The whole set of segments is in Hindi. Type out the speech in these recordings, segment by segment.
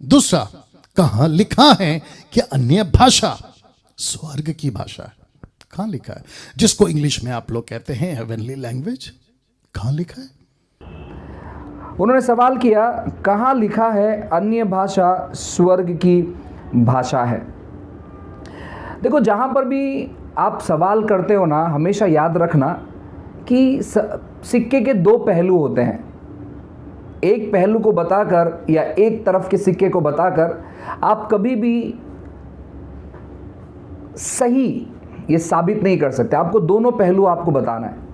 दूसरा, कहां लिखा है कि अन्य भाषा स्वर्ग की भाषा है? कहां लिखा है? जिसको इंग्लिश में आप लोग कहते हैं हेवनली लैंग्वेज, कहां लिखा है? उन्होंने सवाल किया, कहाँ लिखा है अन्य भाषा स्वर्ग की भाषा है? देखो, जहाँ पर भी आप सवाल करते हो ना, हमेशा याद रखना कि सिक्के के दो पहलू होते हैं। एक पहलू को बताकर या एक तरफ के सिक्के को बताकर आप कभी भी सही ये साबित नहीं कर सकते। आपको दोनों पहलू आपको बताना है।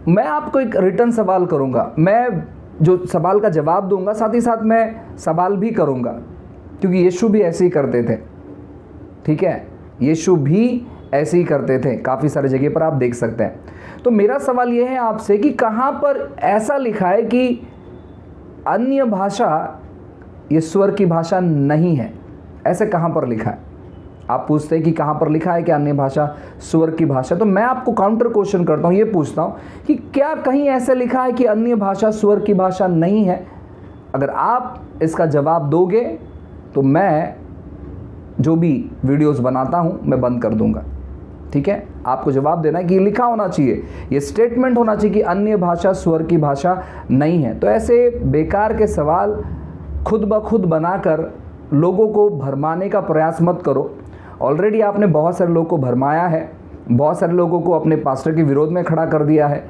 मैं आपको एक रिटर्न सवाल करूंगा, मैं जो सवाल का जवाब दूंगा साथ ही साथ मैं सवाल भी करूंगा, क्योंकि यीशु भी ऐसे ही करते थे। ठीक है, यीशु भी ऐसे ही करते थे, काफ़ी सारे जगह पर आप देख सकते हैं। तो मेरा सवाल यह है आपसे कि कहाँ पर ऐसा लिखा है कि अन्य भाषा ये स्वर्ग की भाषा नहीं है? ऐसे कहाँ पर लिखा है? आप पूछते हैं कि कहाँ पर लिखा है कि अन्य भाषा स्वर्ग की भाषा। तो मैं आपको काउंटर क्वेश्चन करता हूँ, ये पूछता हूँ कि क्या कहीं ऐसे लिखा है कि अन्य भाषा स्वर्ग की भाषा नहीं है? अगर आप इसका जवाब दोगे तो मैं जो भी वीडियोस बनाता हूँ मैं बंद कर दूंगा। ठीक है, आपको जवाब देना है कि लिखा होना चाहिए, ये स्टेटमेंट होना चाहिए कि अन्य भाषा स्वर्ग की भाषा नहीं है। तो ऐसे बेकार के सवाल खुद ब खुद बनाकर लोगों को भरमाने का प्रयास मत करो। ऑलरेडी आपने बहुत सारे लोगों को भरमाया है, बहुत सारे लोगों को अपने पास्टर के विरोध में खड़ा कर दिया है,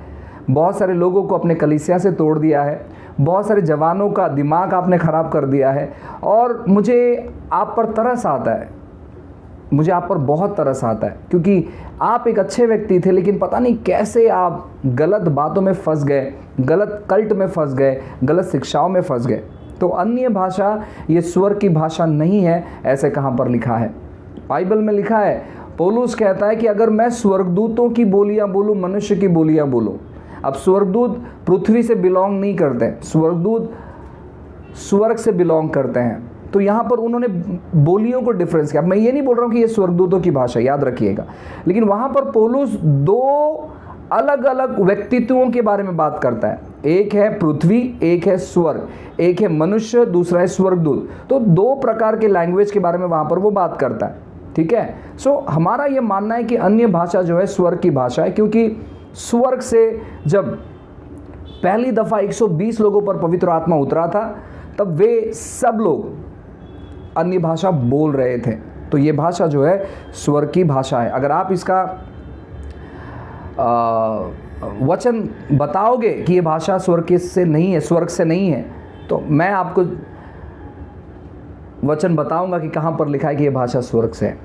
बहुत सारे लोगों को अपने कलीसिया से तोड़ दिया है, बहुत सारे जवानों का दिमाग आपने ख़राब कर दिया है। और मुझे आप पर तरस आता है, मुझे आप पर बहुत तरस आता है, क्योंकि आप एक अच्छे व्यक्ति थे, लेकिन पता नहीं कैसे आप गलत बातों में फंस गए, गलत कल्ट में फंस गए, गलत शिक्षाओं में फंस गए। तो अन्य भाषा ये स्वर्ग की भाषा नहीं है, ऐसे कहाँ पर लिखा है? बाइबल में लिखा है, पौलुस कहता है कि अगर मैं स्वर्गदूतों की बोलियां बोलूं, मनुष्य की बोलियां बोलूं। अब स्वर्गदूत पृथ्वी से बिलोंग नहीं करते, स्वर्गदूत स्वर्ग से बिलोंग करते हैं। तो यहाँ पर उन्होंने बोलियों को डिफरेंस किया। मैं ये नहीं बोल रहा हूँ कि ये स्वर्गदूतों की भाषा, याद रखिएगा, लेकिन वहाँ पर पौलुस दो अलग अलग व्यक्तित्वों के बारे में बात करता है। एक है पृथ्वी, एक है स्वर्ग, एक है मनुष्य, दूसरा है स्वर्गदूत। तो दो प्रकार के लैंग्वेज के बारे में वहाँ पर वो बात करता है। ठीक है, सो हमारा ये मानना है कि अन्य भाषा जो है स्वर्ग की भाषा है, क्योंकि स्वर्ग से जब पहली दफ़ा 120 लोगों पर पवित्र आत्मा उतरा था, तब वे सब लोग अन्य भाषा बोल रहे थे। तो ये भाषा जो है स्वर्ग की भाषा है। अगर आप इसका वचन बताओगे कि ये भाषा स्वर्ग से नहीं है, स्वर्ग से नहीं है, तो मैं आपको वचन बताऊंगा कि कहाँ पर लिखा है कि ये भाषा स्वर्ग से है।